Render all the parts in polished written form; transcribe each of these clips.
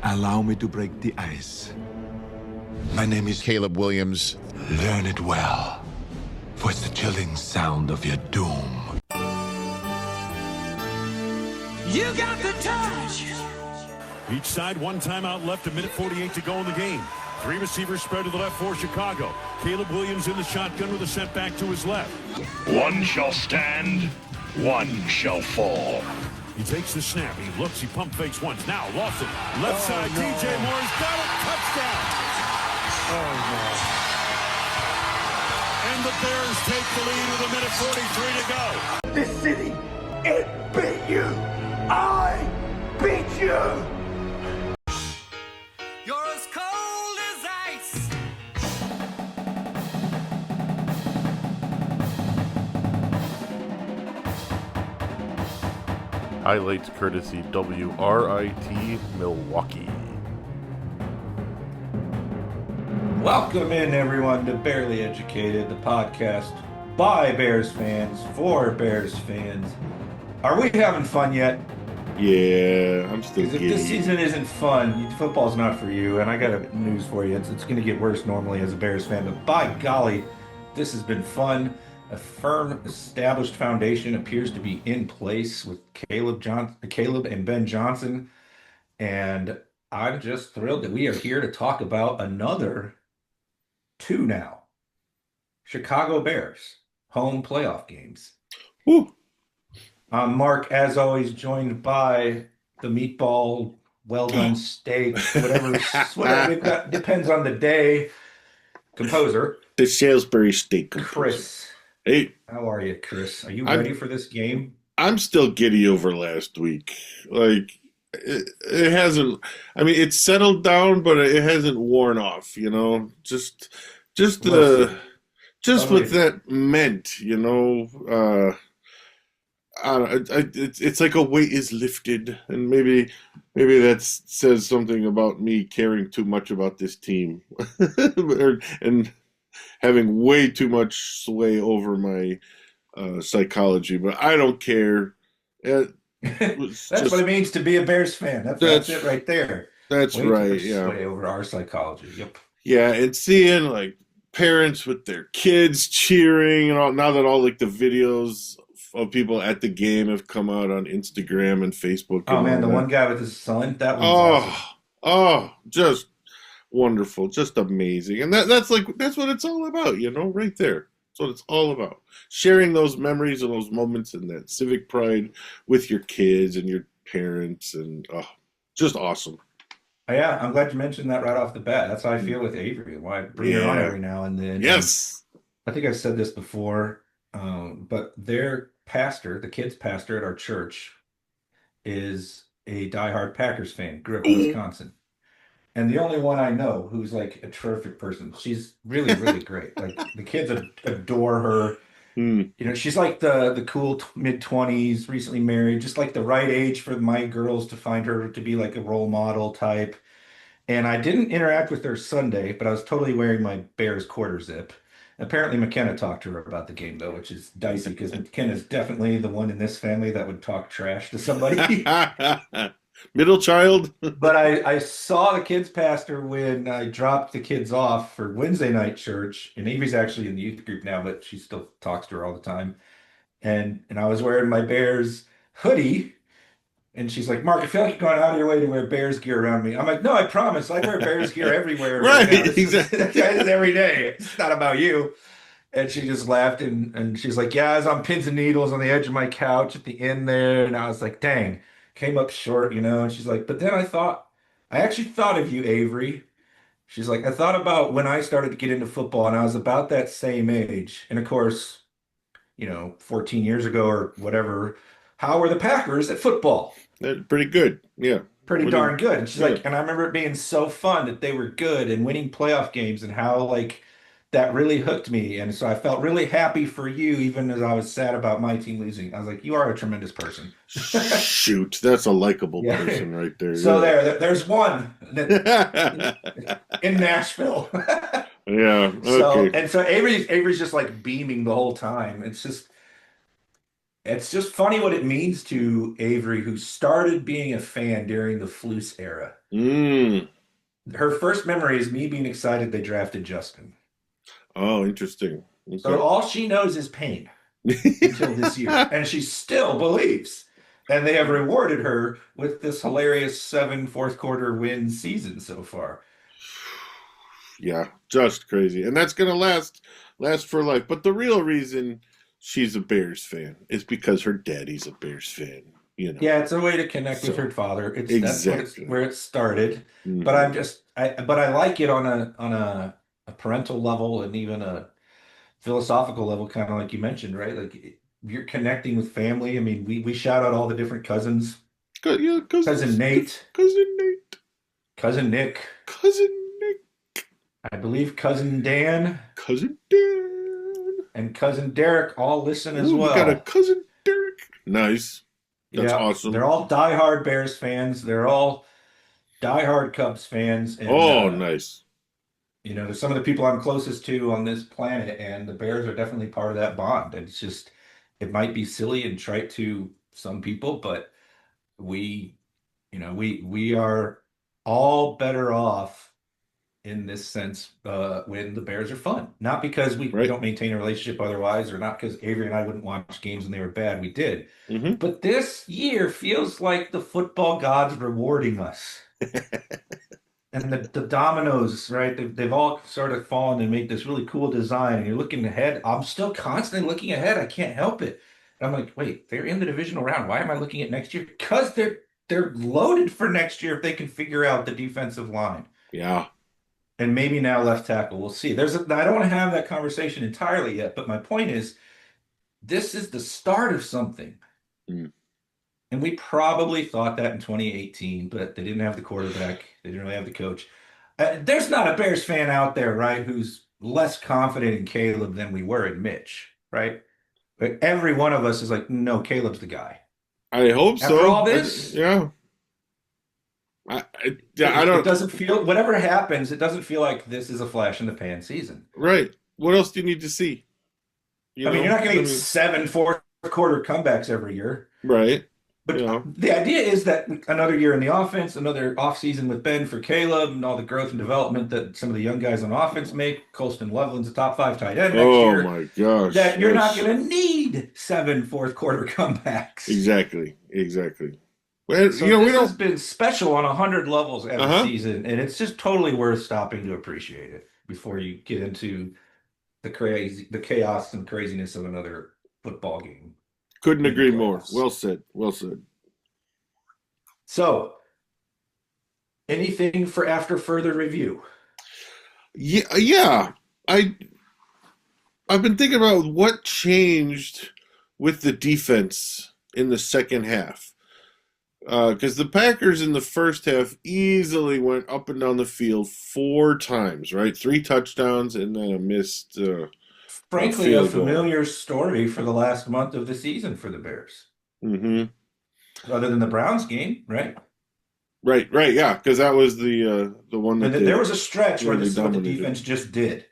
Allow me to break the ice. My name is Caleb Williams. Learn it well, for it's the chilling sound of your doom. You got the touch. Each side, one timeout left, 1:48 to go in the game. Three receivers spread to the left for Chicago. Caleb Williams in the shotgun with a setback to his left. One shall stand, one shall fall. He takes the snap. He looks. He pump fakes once. Now Lawson, left side. No. DJ Moore's got it. Touchdown. Oh, no. And the Bears take the lead with 1:43 to go. This city, it beat you. I beat you. You're as cold as ice. Highlights courtesy WRIT Milwaukee. Welcome in, everyone, to Barely Educated, the podcast by Bears fans, for Bears fans. Are we having fun yet? Yeah, I'm still Because if this season isn't fun, football's not for you, and I got news for you. It's going to get worse normally as a Bears fan, but by golly, this has been fun. A firm, established foundation appears to be in place with Caleb and Ben Johnson, and I'm just thrilled that we are here to talk about another two now. Chicago Bears home playoff games. Woo. I'm Mark, as always, joined by the meatball, well-done steak, whatever we've got, depends on the day, composer. The Salisbury steak composer. Chris. Hey. How are you, Chris? Are you ready for this game? I'm still giddy over last week. Like, it hasn't, I mean, it's settled down, but it hasn't worn off, you know? Just what that meant, you know? I don't know, it's like a weight is lifted, and maybe that says something about me caring too much about this team and having way too much sway over my psychology. But I don't care. That's what it means to be a Bears fan. That's it right there. That's way right. Yeah, sway over our psychology. Yep. Yeah, and seeing like parents with their kids cheering and all. Now that all like the videos of people at the game have come out on Instagram and Facebook. Oh man, the one guy with his son, that was awesome. Just wonderful, just amazing. And that's what it's all about, you know, right there. That's what it's all about. Sharing those memories and those moments and that civic pride with your kids and your parents, and just awesome. Yeah, I'm glad you mentioned that right off the bat. That's how I feel with Avery. Why I bring her on every now and then. Yes. I think I've said this before, but their pastor, the kids' pastor at our church, is a diehard Packers fan, grew up in Wisconsin. And the only one I know who's like a terrific person. She's really, really great. Like the kids adore her. You know, she's like the cool mid-20s, recently married, just like the right age for my girls to find her to be like a role model type. And I didn't interact with her Sunday, but I was totally wearing my Bears quarter zip. Apparently McKenna talked to her about the game, though, which is dicey because McKenna is definitely the one in this family that would talk trash to somebody. Middle child. But I saw the kids' pastor when I dropped the kids off for Wednesday night church, and Avery's actually in the youth group now, but she still talks to her all the time. And I was wearing my Bears hoodie, and she's like, "Mark, I feel like you're going out of your way to wear Bears gear around me." I'm like, "No, I promise. I wear Bears gear everywhere. Right, exactly. Every day. It's not about you." And she just laughed, and she's like, "Yeah, I was on pins and needles on the edge of my couch at the end there." And I was like, "Dang, came up short, you know." And she's like, "But then I actually thought of you, Avery." She's like, "I thought about when I started to get into football, and I was about that same age. And of course, you know, 14 years ago or whatever, how were the Packers at football?" They're pretty good. Yeah. Pretty darn good. And she's like, and I remember it being so fun that they were good and winning playoff games, and how like that really hooked me. And so I felt really happy for you, even as I was sad about my team losing. I was like, "You are a tremendous person." Shoot, that's a likable person right there. So there's one in Nashville. Yeah. Okay. So Avery's just like beaming the whole time. It's just, It's just funny what it means to Avery, who started being a fan during the Flus era. Mm. Her first memory is me being excited they drafted Justin. Oh, interesting. So Okay. all she knows is pain until this year, and she still believes. And they have rewarded her with this hilarious 7 fourth quarter win season so far. Yeah, just crazy. And that's gonna last for life. But the real reason she's a Bears fan is because her daddy's a Bears fan, you know. Yeah, it's a way to connect with So, her father. That's exactly. where it started. But Mhm. but I like it on a parental level and even a philosophical level, kind of like you mentioned, right? Like you're connecting with family. I mean, we shout out all the different cousins. Yeah, Cousin Nate, cousin Nate, cousin Nick, cousin Nick, I believe cousin Dan, cousin Dan. and cousin Derek all listen as Ooh, we got a well. cousin Derek. Nice. That's Yeah, they're awesome. all diehard Bears fans. They're all diehard Cubs fans, and Oh, nice. they're some of the people I'm closest to on this planet, and the Bears are definitely part of that bond. And it's just, it might be silly and trite to some people, but we, we are all better off in this sense when the Bears are fun. Not because we Right. don't maintain a relationship otherwise, or not because Avery and I wouldn't watch games when they were bad. We did. Mm-hmm. But this year feels like the football gods rewarding us. And the dominoes, right? They've all sort of fallen and made this really cool design. And you're looking ahead. I'm still constantly looking ahead. I can't help it. And I'm like, wait, they're in the divisional round. Why am I looking at next year? Because they're loaded for next year if they can figure out the defensive line. Yeah. And maybe now left tackle. We'll see. I don't want to have that conversation entirely yet, but my point is this is the start of something. Mm. And we probably thought that in 2018, but they didn't have the quarterback. They didn't really have the coach. There's not a Bears fan out there, right, who's less confident in Caleb than we were in Mitch, right? But every one of us is like, no, Caleb's the guy. I hope so. After all this, yeah. I it don't. doesn't feel, whatever happens, it doesn't feel like this is a flash in the pan season. Right. What else do you need to see? I mean, you're not going to get 7 fourth quarter comebacks every year. Right. But Yeah. the idea is that another year in the offense, another offseason with Ben for Caleb, and all the growth and development that some of the young guys on offense make. Colston Loveland's a top 5 tight end next year. Oh my gosh. That you're not yes. going to need 7 fourth quarter comebacks. Exactly. Well, So we this has don't. been special on 100 levels every Uh-huh. season, and it's just totally worth stopping to appreciate it before you get into the chaos and craziness of another football game. Couldn't in the agree more. playoffs. Well said. Well said. So, anything for after further review? Yeah. I've been thinking about what changed with the defense in the second half. Because the Packers in the first half easily went up and down the field 4 times, right? 3 touchdowns and then a missed Frankly, a field goal. familiar story for the last month of the season for the Bears. Mm-hmm. Other than the Browns game, right? Right, yeah, because that was the one that There was a stretch where really this is what the dominated. defense just did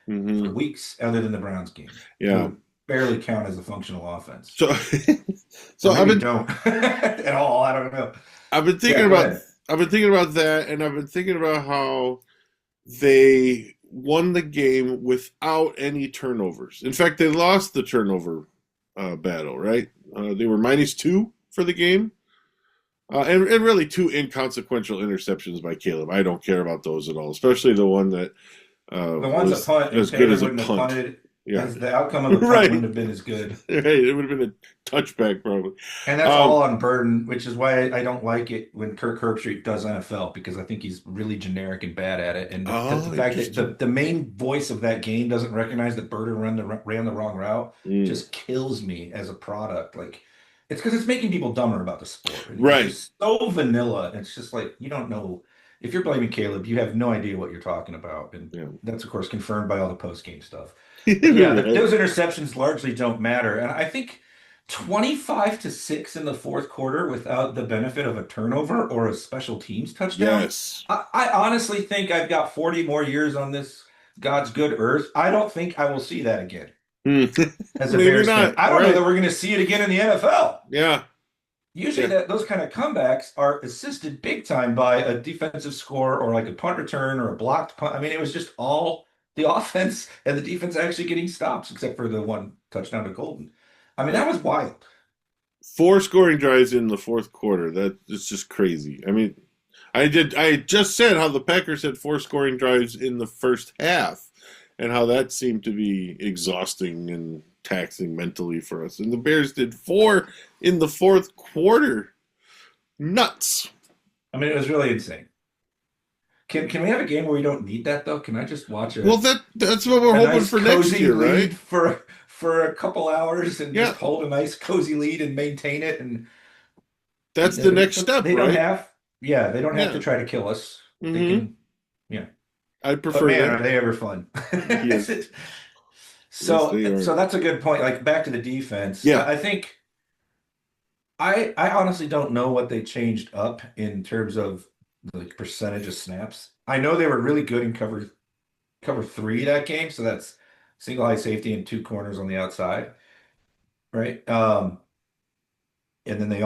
Mm-hmm. for weeks, other than the Browns game. Yeah. It barely count as a functional offense. So, Or I've maybe been don't at all. I don't know. thinking go about ahead. that, and I've been thinking about how they won the game without any turnovers. In fact, they lost the turnover battle. Right? They were -2 for the game, and really 2 inconsequential interceptions by Caleb. I don't care about those at all, especially the one that The one's was a punt, as and good Taylor as a wouldn't have punt. punted. Yeah. As the outcome of the punt Right. wouldn't have been as good. Right, it would have been a touchback probably. And that's all on Burden, which is why I don't like it when Kirk Herbstreit does NFL, because I think he's really generic and bad at it. And the fact that the main voice of that game doesn't recognize that Burden ran the wrong route just kills me as a product. Like, it's because it's making people dumber about the sport. And Right. It's just so vanilla. It's just like, you don't know. If you're blaming Caleb, you have no idea what you're talking about. And that's, of course, confirmed by all the post-game stuff. Yeah, those interceptions largely don't matter. And I think 25-6 in the fourth quarter without the benefit of a turnover or a special teams touchdown. Yes. I honestly think I've got 40 more years on this God's good earth. I don't think I will see that again. as a Maybe Bears fan. not. I don't know Right. that we're going to see it again in the NFL. Yeah. Usually those kind of comebacks are assisted big time by a defensive score or like a punt return or a blocked punt. I mean, it was just all the offense and the defense actually getting stops, except for the one touchdown to Golden. I mean, that was wild. 4 scoring drives in the fourth quarter. That is just crazy. I mean, I just said how the Packers had 4 scoring drives in the first half and how that seemed to be exhausting and taxing mentally for us. And the Bears did 4 in the fourth quarter. Nuts. I mean, it was really insane. Can we have a game where we don't need that though? Can I just watch it? Well, that's what we're hoping for next year, right? For a couple hours and just hold a nice cozy lead and maintain it, and that's the next step, they right? They don't have to try to kill us. Mm-hmm. They can, yeah. I prefer but man, that. are they ever fun? Yes. So Yes, so that's a good point. Like back to the defense. Yeah. I think I honestly don't know what they changed up in terms of like percentage of snaps. I know they were really good in cover 3 that game, so that's single high safety and 2 corners on the outside, right? And then they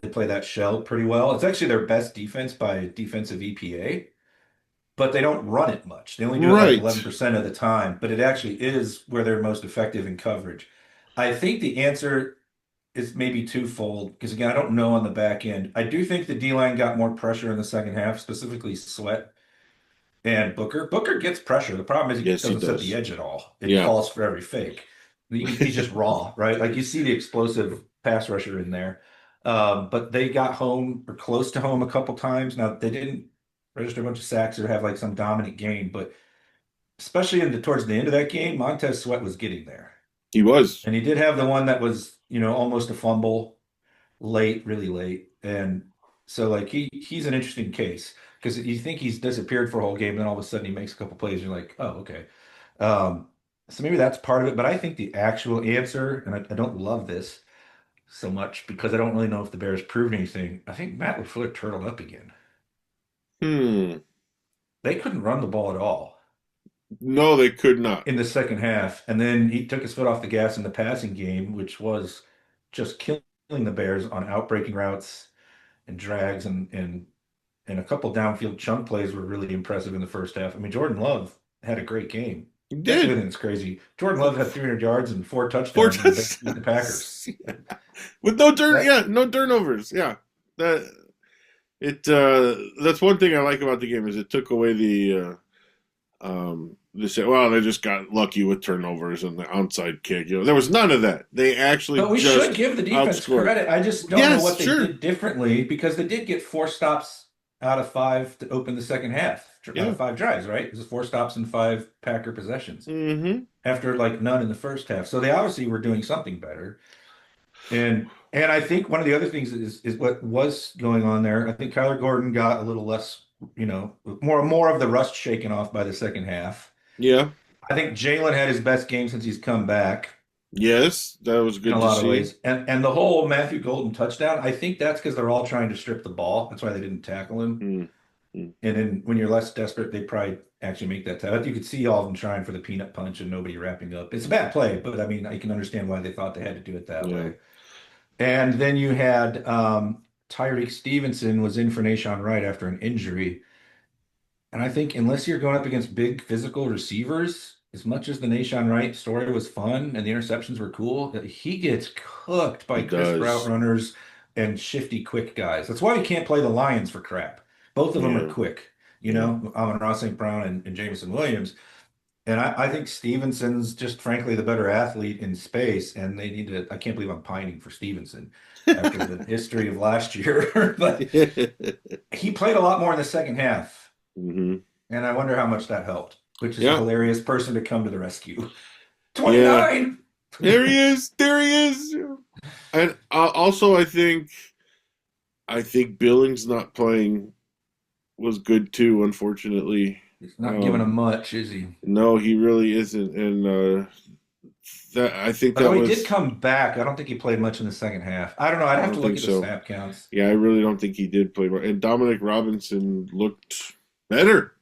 play that shell pretty well. It's actually their best defense by defensive EPA, but they don't run it much. They only do it like 11% of the time, but it actually is where they're most effective in coverage. I think the answer is maybe twofold, because again, I don't know on the back end. I do think the D-line got more pressure in the second half, specifically Sweat and Booker. Booker gets pressure. The problem is he doesn't set the edge at all. It calls for every fake. He's just raw, right? Like you see the explosive pass rusher in there. But they got home or close to home a couple times. Now they didn't register a bunch of sacks or have like some dominant game, but especially towards the end of that game, Montez Sweat was getting there. He was. And he did have the one that was, almost a fumble late, really late. And so like he's an interesting case, because you think he's disappeared for a whole game, and then all of a sudden he makes a couple plays, and you're like, oh, okay. So maybe that's part of it. But I think the actual answer, and I don't love this so much because I don't really know if the Bears proved anything. I think Matt LaFleur turtled up again. They couldn't run the ball at all. No, they could not. In the second half. And then he took his foot off the gas in the passing game, which was just killing the Bears on outbreaking routes and drags, and a couple downfield chunk plays were really impressive in the first half. I mean, Jordan Love had a great game. He did. That's the thing that's crazy. Jordan Love had 300 yards and 4 touchdowns with the Packers. With no turnovers. Yeah. That's one thing I like about the game is it took away they say, well, they just got lucky with turnovers and the onside kick. There was none of that. They actually But we should give the defense credit. I just don't know what they did differently, because they did get 4 stops out of 5 to open the second half. Out of 5 drives, right? It was 4 stops and 5 Packer possessions. After like none in the first half. So they obviously were doing something better. And I think one of the other things is what was going on there. I think Kyler Gordon got a little less, more of the rust shaken off by the second half. Yeah. I think Jalen had his best game since he's come back. Yes, that was good in a lot of ways. And the whole Matthew Golden touchdown, I think that's because they're all trying to strip the ball. That's why they didn't tackle him. And then when you're less desperate, they probably actually make that tackle. You could see all of them trying for the peanut punch and nobody wrapping up. It's a bad play, but I mean, I can understand why they thought they had to do it that way. And then you had Tyreek Stevenson was in for Nahshon Wright after an injury. And I think unless you're going up against big physical receivers, as much as the Nahshon Wright story was fun and the interceptions were cool, he gets cooked by crisp route runners and shifty, quick guys. That's why we can't play the Lions for crap. Both of them are quick, Amon-Ra St. Brown and Jameson Williams. And I think Stevenson's just frankly the better athlete in space, and they need to. I can't believe I'm pining for Stevenson after the history of last year, but he played a lot more in the second half, and I wonder how much that helped. Which is a hilarious person to come to the rescue. 29. There he is. There he is. And also, I think Billings not playing was good too. Unfortunately. He's not giving him much, is he? No, he really isn't. And I think that he did come back. I don't think he played much in the second half. I don't know. I'd have to look at the snap counts. Yeah, I really don't think he did play. And Dominic Robinson looked better.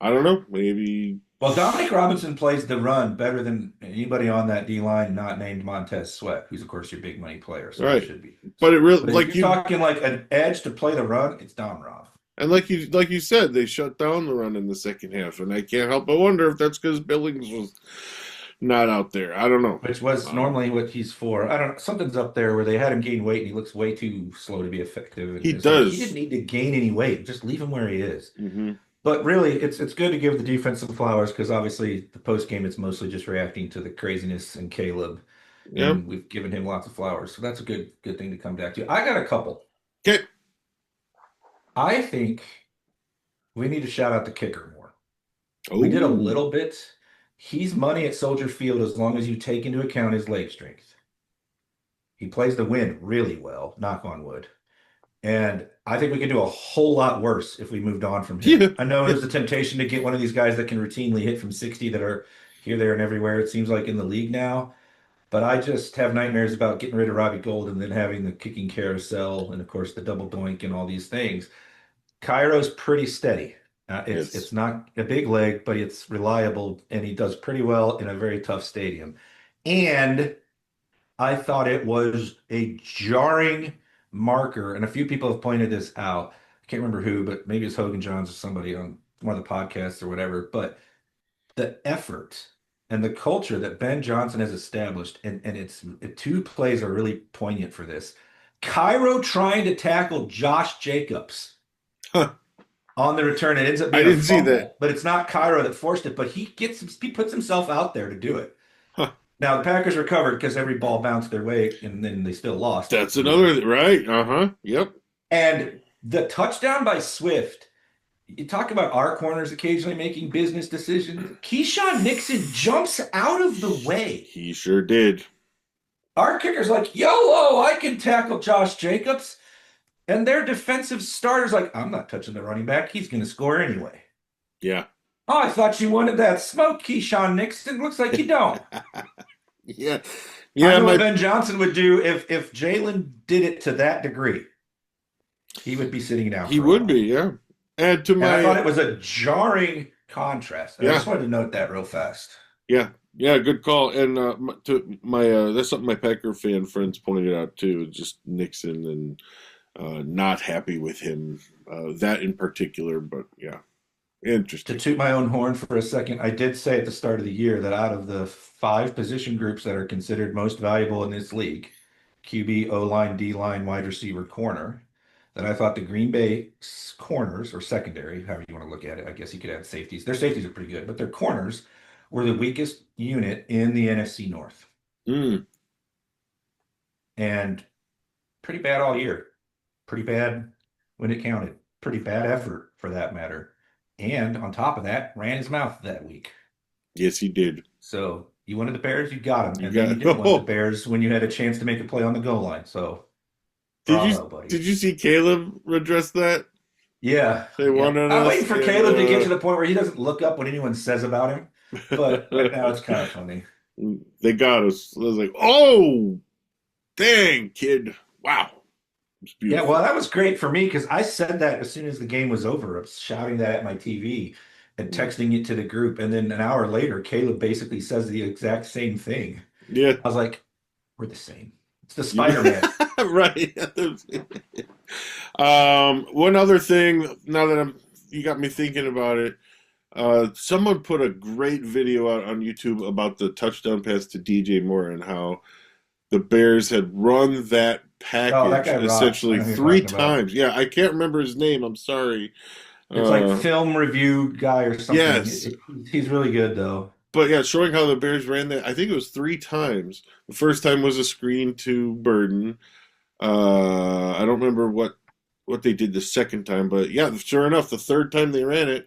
I don't know. Maybe Well, Dominic Robinson plays the run better than anybody on that D line not named Montez Sweat, who's of course your big money player, so Right. it should be. But it really, But if you're talking like an edge to play the run, it's Dom Roth. and like you said, they shut down the run in the second half, and I can't help but wonder if that's because Billings was not out there. I don't know. Which was normally what he's for. I don't know. Something's up there where they had him gain weight and he looks way too slow to be effective. And He it's does. he didn't need to gain any weight. Just leave him where he is. Mm-hmm. But really, it's good to give the defense some flowers because obviously the post game it's mostly just reacting to the craziness in Caleb. Yeah. And we've given him lots of flowers. So that's a good thing to come back to. I got a couple. Okay. I think we need to shout out the kicker more. We did a little bit. He's money at Soldier Field as long as you take into account his leg strength. He plays the wind really well, knock on wood. And I think we could do a whole lot worse if we moved on from him. Yeah. I know there's a temptation to get one of these guys that can routinely hit from 60 that are here, there, and everywhere, it seems like in the league now. But I just have nightmares about getting rid of Robbie Gold and then having the kicking carousel and, of course, the double doink and all these things. Cairo's pretty steady. It's not a big leg, but it's reliable, and he does pretty well in a very tough stadium. And I thought it was a jarring marker, and a few people have pointed this out. I can't remember who, but maybe it's Hogan Johns or somebody on one of the podcasts or whatever. But the effort and the culture that Ben Johnson has established, and it's two plays are really poignant for this. Cairo trying to tackle Josh Jacobs on the return. It ends up being I didn't a see fumble, that. but it's not Cairo that forced it, but he puts himself out there to do it. Now, the Packers recovered because every ball bounced their way, and then they still lost. That's another, right? Uh-huh. Yep. And the touchdown by Swift, you talk about our corners occasionally making business decisions. Keyshawn Nixon jumps out of the way. He sure did. Our kicker's like, YOLO, I can tackle Josh Jacobs. And their defensive starter's like, I'm not touching the running back. He's going to score anyway. Yeah. Oh, I thought you wanted that smoke, Keyshawn Nixon. Looks like you don't. Yeah. I know what Ben Johnson would do if Jalen did it to that degree. He would be sitting down. He would be, yeah. Add to my. I thought it was a jarring contrast. Yeah. I just wanted to note that real fast. Yeah, good call. And that's something my Packer fan friends pointed out too. Just Nixon and not happy with him. That in particular, but yeah, interesting. To toot my own horn for a second, I did say at the start of the year that out of the 5 position groups that are considered most valuable in this league, QB, O-line, D-line, wide receiver, corner, that I thought the Green Bay corners, or secondary, however you want to look at it, I guess you could add safeties. Their safeties are pretty good, but their corners were the weakest unit in the NFC North. And pretty bad all year. Pretty bad when it counted. Pretty bad effort, for that matter. And on top of that, ran his mouth that week. Yes, he did. So you wanted the Bears, you got them. And then you didn't want the Bears when you had a chance to make a play on the goal line. So Did you see Caleb address that? Yeah. They wanted I'm us, waiting for Caleb to get to the point where he doesn't look up when anyone says about him. But right now it's kind of funny. They got us. I was like, oh, dang, kid. Wow. Yeah, well, that was great for me because I said that as soon as the game was over. I was shouting that at my TV and texting it to the group. And then an hour later, Caleb basically says the exact same thing. Yeah. I was like, we're the same. It's the Spider-Man. Right. One other thing, now that you got me thinking about it, someone put a great video out on YouTube about the touchdown pass to DJ Moore and how the Bears had run that package essentially 3 times. Yeah, I can't remember his name. I'm sorry. It's like film review guy or something. Yes. He's really good, though. But yeah, showing how the Bears ran that, I think it was 3 times. The first time was a screen to Burden. I don't remember what they did the second time, but yeah, sure enough, the third time they ran it,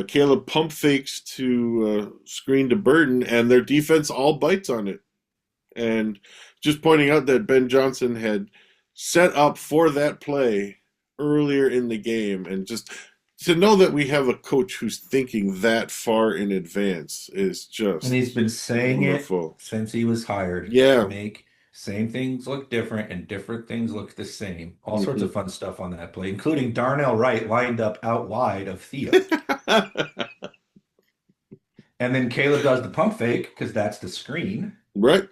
Caleb pump fakes to screen to Burden, and their defense all bites on it. And just pointing out that Ben Johnson had set up for that play earlier in the game, and just to know that we have a coach who's thinking that far in advance is just, and he's been saying wonderful. It since he was hired. Yeah. To make same things look different and different things look the same. All sorts of fun stuff on that play, including Darnell Wright lined up out wide of Theo. And then Caleb does the pump fake because that's the screen. Right.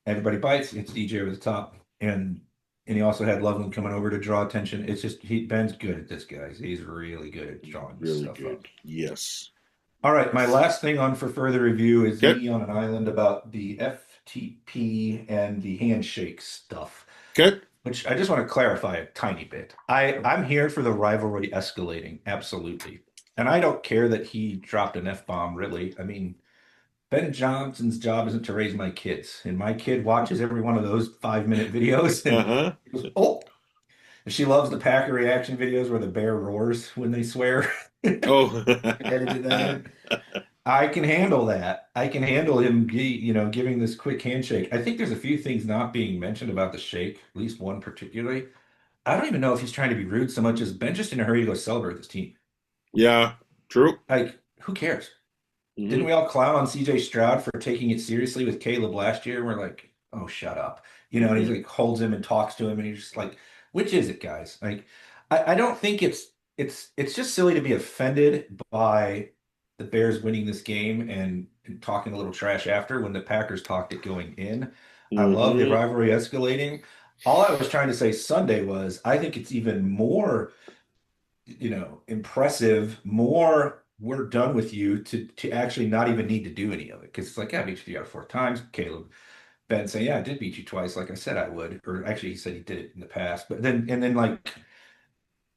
Everybody bites. It's DJ over the top, and he also had Loveland coming over to draw attention. It's just Ben's good at this, guys. He's really good at drawing this Really stuff good. up. Yes. All right, my last thing on for further review is Okay. me on an island about the FTP and the handshake stuff. Okay. Which I just want to clarify a tiny bit. I'm here for the rivalry escalating, absolutely. And I don't care that he dropped an F-bomb, really. I mean, Ben Johnson's job isn't to raise my kids. And my kid watches every one of those 5-minute videos and Uh-huh. goes, oh. And she loves the Packer reaction videos where the bear roars when they swear. Oh. Edited that in. I can handle that. I can handle him, giving this quick handshake. I think there's a few things not being mentioned about the shake, at least one particularly. I don't even know if he's trying to be rude so much as Ben just in a hurry to go celebrate this team. Yeah. True. Like, who cares? Mhm. Didn't we all clown on CJ Stroud for taking it seriously with Caleb last year? We're like, oh, shut up. And he's like holds him and talks to him, and he's just like, which is it, guys? Like, I don't think it's just silly to be offended by the Bears winning this game and talking a little trash after when the Packers talked it going in. I love the Mhm. rivalry escalating. All I was trying to say Sunday was I think it's even more, impressive, more we're done with you to actually not even need to do any of it. Because it's like, yeah, I beat you 3 out of 4 times. Caleb, Ben saying, yeah, I did beat you twice, like I said I would. Or actually he said he did it in the past. But then like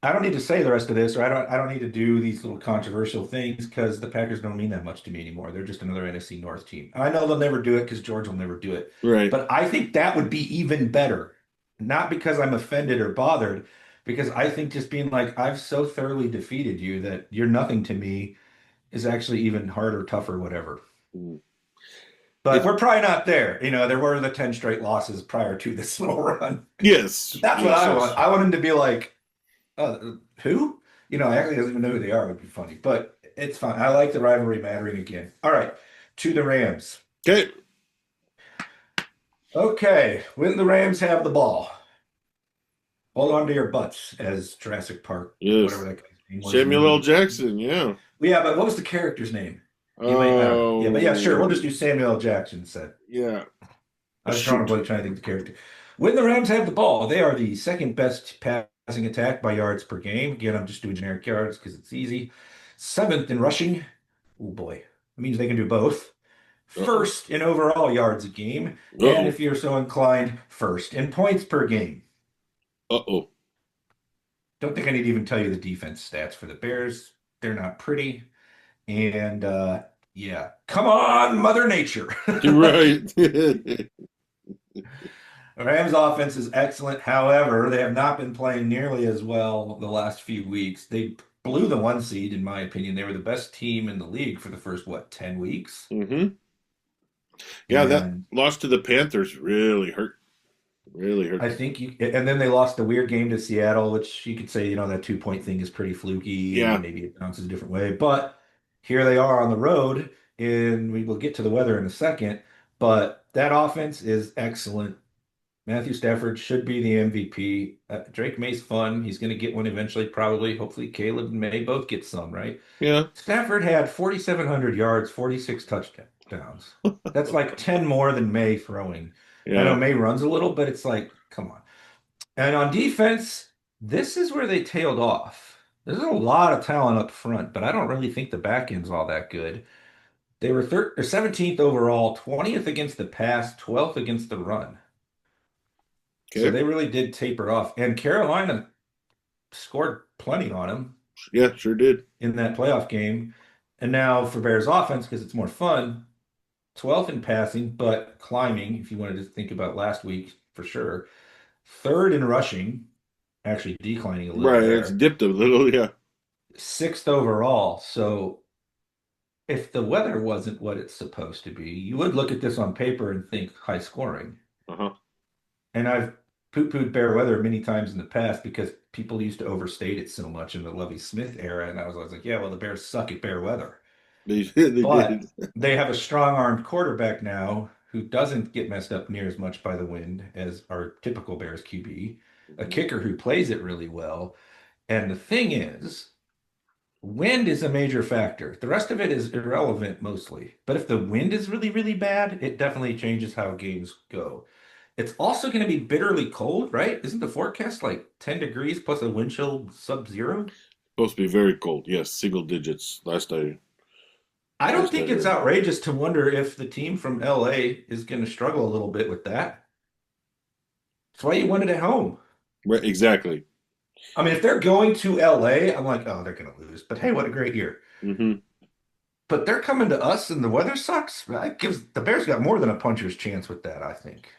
I don't need to say the rest of this, or I don't need to do these little controversial things because the Packers don't mean that much to me anymore. They're just another NFC North team. I know they'll never do it because George will never do it. Right. But I think that would be even better. Not because I'm offended or bothered, because I think just being like, I've so thoroughly defeated you that you're nothing to me is actually even harder, tougher, whatever. Mm. But we're probably not there. There were the 10 straight losses prior to this little run. Yes. That's what Yes, I yes. want. I want him to be like, who? Actually doesn't even know who they are. Would be funny, but it's fine. I like the rivalry mattering again. All right, to the Rams. Okay. Okay, when the Rams have the ball, hold on to your butts, as Jurassic Park, Yes. whatever that guy's name was. Samuel L. Jackson, yeah. Yeah, but what was the character's name? Yeah, sure. We'll just do Samuel L. Jackson instead. Yeah. I was trying to think of the character. When the Rams have the ball, they are the second best passing attack by yards per game. Again, I'm just doing generic yards because it's easy. 7th in rushing. Oh boy. It means they can do both. First in overall yards a game. And if you're so inclined, first in points per game. Uh-oh. Don't think I need to even tell you the defense stats for the Bears. They're not pretty. And yeah. Come on, Mother Nature. Right. The Rams offense is excellent. However, they have not been playing nearly as well the last few weeks. They blew the 1 seed, in my opinion. They were the best team in the league for the first, 10 weeks? Mm-hmm. Yeah, And that loss to the Panthers really hurt. Really hurt. I think and then they lost the weird game to Seattle, which you could say, that 2-point thing is pretty fluky. Yeah. And maybe it bounces a different way. But here they are on the road, and we will get to the weather in a second. But that offense is excellent. Matthew Stafford should be the MVP. Drake May's fun. He's going to get one eventually, probably. Hopefully, Caleb and May both get some, right? Yeah. Stafford had 4,700 yards, 46 touchdowns. That's like 10 more than May throwing. Yeah. I know May runs a little, but it's like, come on. And on defense, this is where they tailed off. There's a lot of talent up front, but I don't really think the back end's all that good. They were 17th overall, 20th against the pass, 12th against the run. Okay. So they really did taper off. And Carolina scored plenty on them. Yeah, sure did. In that playoff game. And now for Bears offense, because it's more fun, 12th in passing, but climbing, if you wanted to think about last week, for sure. 3rd in rushing, actually declining a little Right, there. it's dipped a little, yeah. 6th overall. So if the weather wasn't what it's supposed to be, you would look at this on paper and think high scoring. Uh-huh. And I've poo-pooed Bear weather many times in the past because people used to overstate it so much in the Lovie Smith era. And I was always like, yeah, well, the Bears suck at Bear weather. They But did. they have a strong-armed quarterback now who doesn't get messed up near as much by the wind as our typical Bears QB, a kicker who plays it really well. And the thing is, Wind is a major factor. The rest of it is irrelevant mostly. But if the wind is really, really bad, it definitely changes how games go. It's also going to be bitterly cold, right? Isn't the forecast like 10 degrees plus a wind chill sub-zero? Supposed to be very cold. Yes, single digits. I don't Last I think it's heard. outrageous to wonder if the team from LA is going to struggle a little bit with that. That's why you won it at home. Right, exactly. I mean, if they're going to LA, I'm like, oh, they're going to lose. But hey, what a great year. Hmm. But they're coming to us and the weather sucks. That gives the Bears got more than a puncher's chance with that, I think.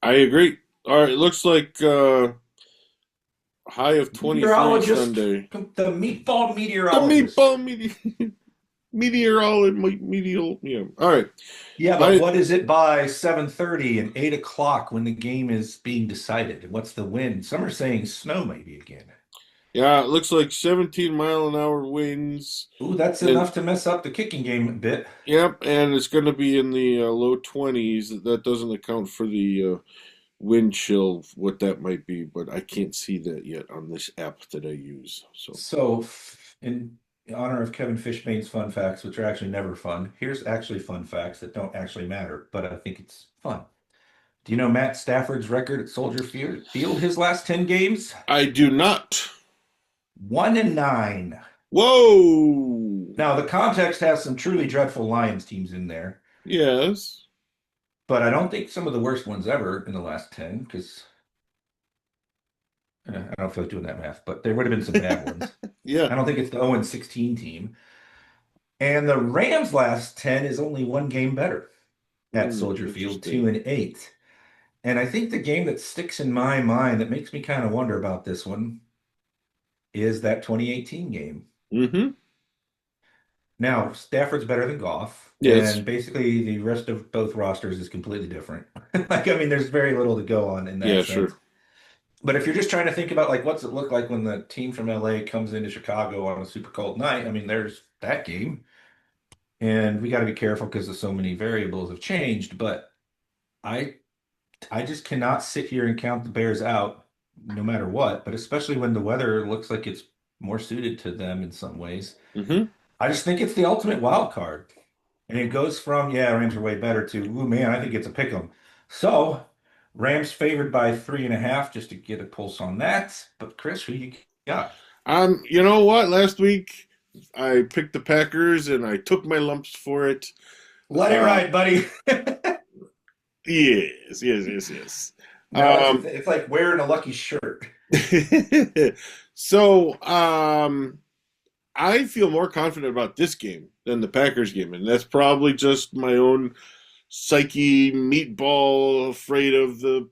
I agree. All right, looks like high of 23 Meteorologist, Sunday. the meatball The meteorologist. meatball meteorol and medial. Yeah. All right. Yeah, but I what is it by 7:30 and 8 o'clock when the game is being decided? And what's the wind? Some are saying snow maybe again. Yeah, it looks like 17-mile-an-hour winds. Ooh, that's And enough to mess up the kicking game a bit. yep, and it's going to be in the low 20s. That doesn't account for the wind chill, what that might be, but I can't see that yet on this app that I use. So, So, in honor of Kevin Fishbane's fun facts, which are actually never fun, here's actually fun facts that don't actually matter, but I think it's fun. Do you know Matt Stafford's record at Soldier Field his last 10 games? I do not. 1-9. Whoa. Now, the context has some truly dreadful Lions teams in there, Yes. but I don't think some of the worst ones ever in the last 10, because I don't feel like doing that math, but there would have been some bad ones. Yeah. I don't think it's the 0-16 team. And the Rams' last 10 is only one game better at Soldier Field, Interesting. 2-8. And I think the game that sticks in my mind that makes me kind of wonder about this one is that 2018 game. Mm-hmm. Now, Stafford's better than Goff, Yes. and basically the rest of both rosters is completely different. Like, I mean, there's very little to go on in that Yeah, sense. sure. But if you're just trying to think about like what's it look like when the team from LA comes into Chicago on a super cold night, I mean, there's that game. And we got to be careful because of so many variables have changed, but I I just cannot sit here and count the Bears out no matter what, but especially when the weather looks like it's more suited to them in some ways. Mm-hmm. I just think it's the ultimate wild card. And it goes from, yeah, Rams are way better to, ooh, man, I think it's a pick 'em. So, Rams favored by 3.5, just to get a pulse on that. But Chris, who you got? You know what? Last week I picked the Packers and I took my lumps for it. Let it ride, buddy. Yes. No, Um, it's like wearing a lucky shirt. so I feel more confident about this game than the Packers game, and that's probably just my own psyche, meatball, afraid of the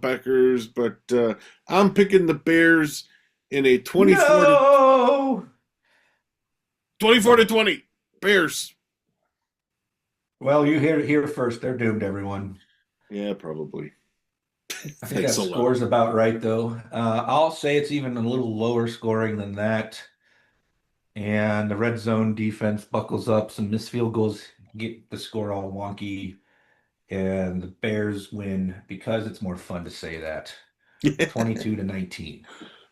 Packers. But I'm picking the Bears in a 24 to No. 20 Bears. Well, you hear it here first. They're doomed, everyone. Yeah, probably. I think that Thanks a lot. score's about right, though. I'll say it's even a little lower scoring than that. And the red zone defense buckles up. Some missed field goals get the score all wonky. And the Bears win because it's more fun to say that. 22-19.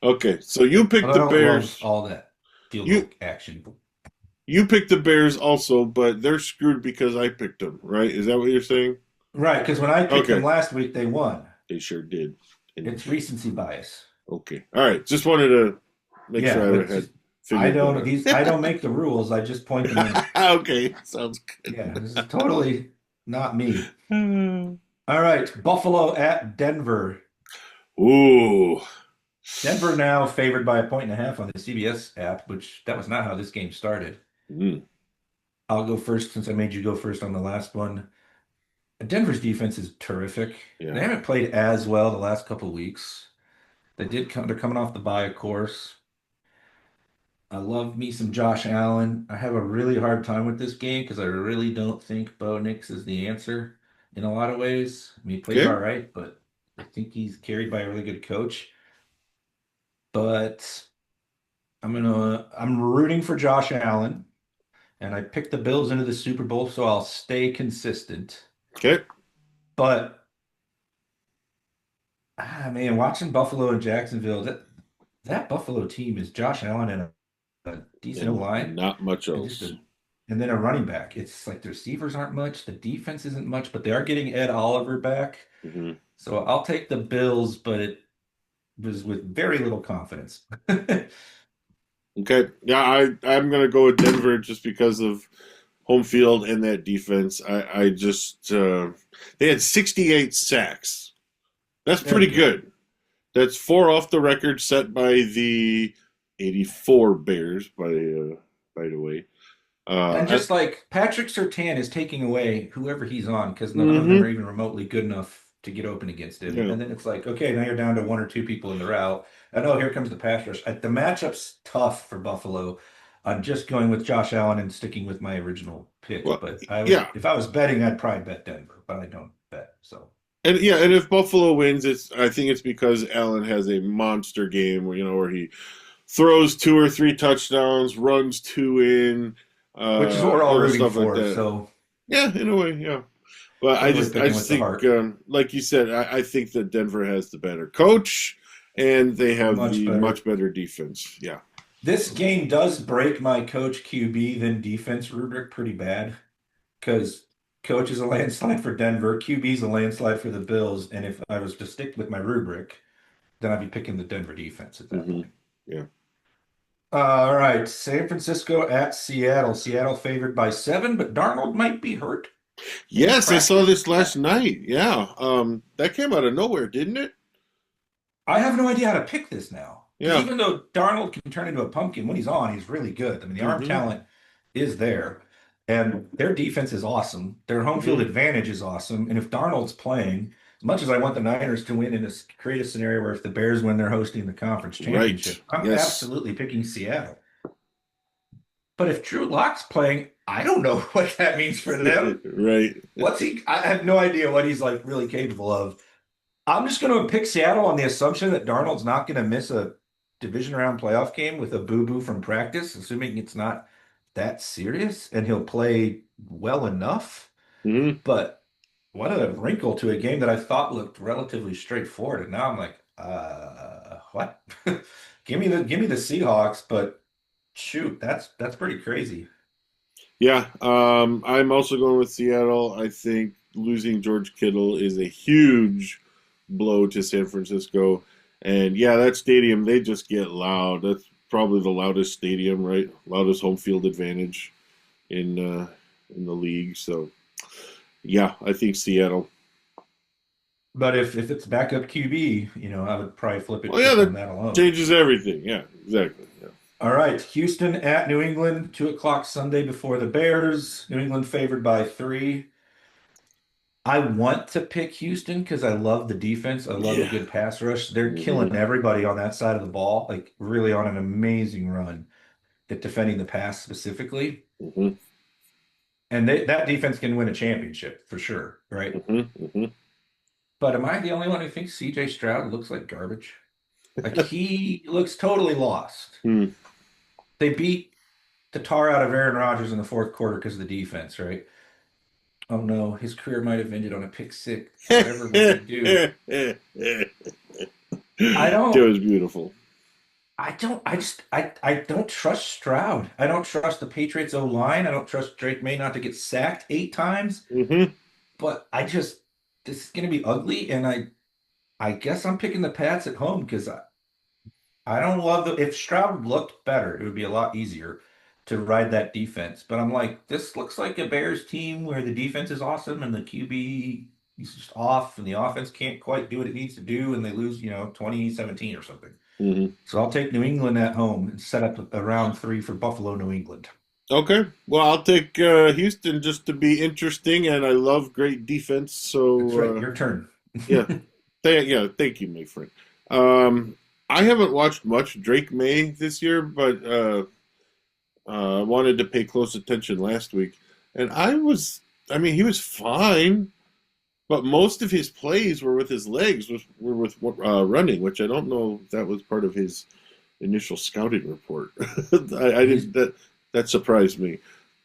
Okay, so you picked I the don't love Bears. all that field You goal action. you picked the Bears also, but they're screwed because I picked them, right? Is that what you're saying? Right, because when I picked them Okay. last week, they won. They sure did. And- It's recency bias. okay. All right. Just wanted to make Yeah, sure but I it's had just, figured I don't make the rules. I just point them in. Okay. Sounds good. Yeah, this is totally not me. All right, Buffalo at Denver. Ooh. Denver now favored by 1.5 on the CBS app, which that was not how this game started. Mm. I'll go first since I made you go first on the last one. Denver's defense is terrific. Yeah. They haven't played as well the last couple of weeks. They're coming off the bye, of course. I love me some Josh Allen. I have a really hard time with this game because I really don't think Bo Nix is the answer in a lot of ways. I mean, he plays Okay. all right, but I think he's carried by a really good coach. But I'm rooting for Josh Allen, and I picked the Bills into the Super Bowl, so I'll stay consistent. Okay. But man, watching Buffalo and Jacksonville, that Buffalo team is Josh Allen and decent line. Not much And else. and then a running back. It's like the receivers aren't much, the defense isn't much, but they are getting Ed Oliver back. Hmm. So I'll take the Bills, but it was with very little confidence. Okay. Yeah, I'm gonna go with Denver just because of home field and that defense. I just they had 68 sacks. That's pretty good. That's 4 off the record set by the 84 Bears, by the way. And just like Patrick Surtain is taking away whoever he's on because none of them are even remotely good enough to get open against him. Yeah. And then it's like, okay, now you're down to 1 or 2 people in the route. And oh, here comes the pass rush. The matchup's tough for Buffalo. I'm just going with Josh Allen and sticking with my original pick. Well, But if I was betting, I'd probably bet Denver, but I don't bet. So and if Buffalo wins, I think it's because Allen has a monster game where he throws 2 or 3 touchdowns, runs 2 in, which is what we're all rooting for. Like so yeah, in a way, yeah. But I just think, like you said, I think that Denver has the better coach, and they have much better defense. Yeah. This game does break my coach QB then defense rubric pretty bad because coach is a landslide for Denver, QB is a landslide for the Bills, and if I was to stick with my rubric, then I'd be picking the Denver defense at that point. Yeah. All right, San Francisco at Seattle. Seattle favored by 7, but Darnold might be hurt. Yes, I saw this last night. Yeah, that came out of nowhere, didn't it? I have no idea how to pick this now. Yeah. Even though Darnold can turn into a pumpkin when he's on, he's really good. I mean, the arm talent is there, and their defense is awesome. Their home field advantage is awesome. And if Darnold's playing, as much as I want the Niners to win and create a scenario where if the Bears win, they're hosting the conference championship, I'm absolutely picking Seattle. But if Drew Lock's playing, I don't know what that means for them. Right. I have no idea what he's like really capable of. I'm just going to pick Seattle on the assumption that Darnold's not going to miss a division round playoff game with a boo-boo from practice, assuming it's not that serious, and he'll play well enough. But what a wrinkle to a game that I thought looked relatively straightforward, and now I'm like, what? give me the Seahawks, but shoot, that's pretty crazy. Yeah, I'm also going with Seattle. I think losing George Kittle is a huge blow to San Francisco. And yeah, that stadium, they just get loud. That's probably the loudest stadium, right? Loudest home field advantage in the league. So yeah, I think Seattle. But if it's backup QB, I would probably flip it. Oh yeah, that alone changes everything. Yeah, exactly. Yeah. All right, Houston at New England, 2:00 Sunday before the Bears. New England favored by 3. I want to pick Houston because I love the defense. I love a good pass rush. They're killing everybody on that side of the ball, like really on an amazing run at defending the pass specifically. And that defense can win a championship for sure, right? But am I the only one who thinks C.J. Stroud looks like garbage? Like he looks totally lost. They beat the tar out of Aaron Rodgers in the 4th quarter because of the defense, right? Oh no, his career might have ended on a pick 6. Whatever we do. I don't. It was beautiful. I don't trust Stroud. I don't trust the Patriots O-line. I don't trust Drake May not to get sacked 8 times. But this is going to be ugly, and I guess I'm picking the Pats at home because I don't love if Stroud looked better, it would be a lot easier to ride that defense. But I'm like, this looks like a Bears team where the defense is awesome and the QB is just off and the offense can't quite do what it needs to do and they lose, 2017 or something. So I'll take New England at home and set up a round 3 for Buffalo, New England. Okay. Well, I'll take Houston just to be interesting, and I love great defense. So that's right. Your turn. Thank you, my friend. I haven't watched much Drake May this year, but I wanted to pay close attention last week. And he was fine, but most of his plays were with his legs, were with running, which I don't know if that was part of his initial scouting report. I didn't, that surprised me.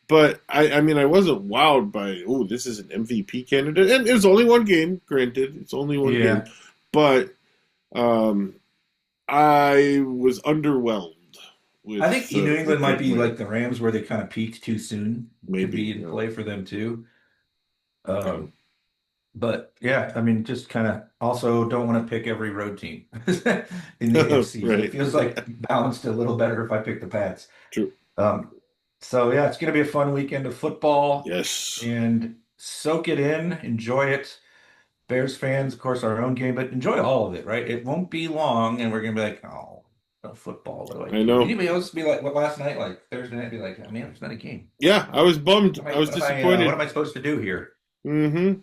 But I wasn't wowed by, this is an MVP candidate. And it was only one game, granted. It's only one game. But I was underwhelmed I think New England might be like the Rams, where they kind of peaked too soon. Maybe, Could be in yeah. play for them too. Okay. But yeah, I mean, just kind of also don't want to pick every road team in the AFC. Right. It feels like balanced a little better if I pick the Pats. True. So yeah, it's going to be a fun weekend of football. Yes. And soak it in, enjoy it. Bears fans, of course, our own game, but enjoy all of it, right? It won't be long, and we're going to be like, oh, no football. What do I do? I know. Anybody else be like, what last night, like Thursday night, be like, oh, man, it's not a game. Yeah, I was bummed. I was disappointed. What am I supposed to do here? Mm-hmm.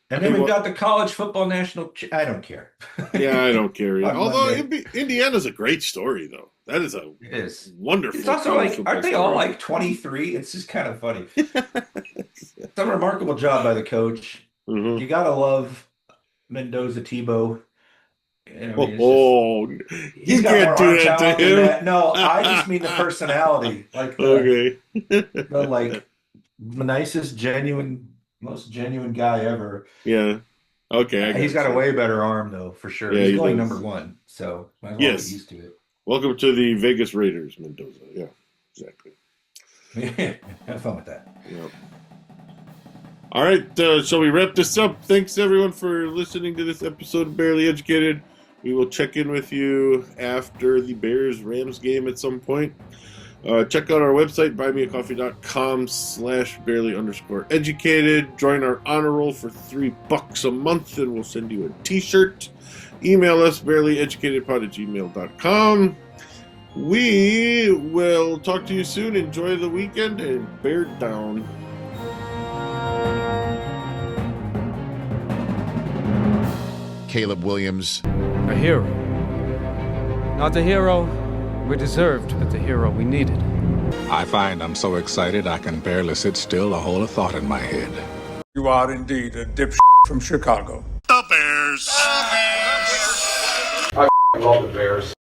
And then we've got the college football national. I don't care. Yeah, I don't care. On Although Monday. Indiana's a great story, though. That is It is. wonderful. It's also college like, football aren't they all story. like 23? It's just kind of funny. Some remarkable job by the coach. Mhm. You gotta love Mendoza Tebow. I mean, it's You he's got can't more do arm that talent to than him. that. No, I just mean the personality. Like the, Okay. the like nicest, most genuine guy ever. Yeah. Okay. I He's got a you. way better arm thoh, for sure. Yeah, He's he going does. number 1, so might as well Yes. get used to it. Welcome to the Vegas Raiders, Mendoza. Yeah, exactly. Have fun with that. Yep. All right, shall we wrap this up? Thanks everyone for listening to this episode of Barely Educated. We will check in with you after the Bears-Rams game at some point. Check out our website, buymeacoffee.com/barely_educated. Join our honor roll for $3 a month, and we'll send you a t-shirt. Email us, bearlyeducatedpod@gmail.com. We will talk to you soon. Enjoy the weekend, and bear down. Caleb Williams. A hero. Not the hero we deserved, but the hero we needed. I find I'm so excited I can barely sit still, a whole thought in my head. You are indeed a dipshit from Chicago. The Bears. I love the Bears.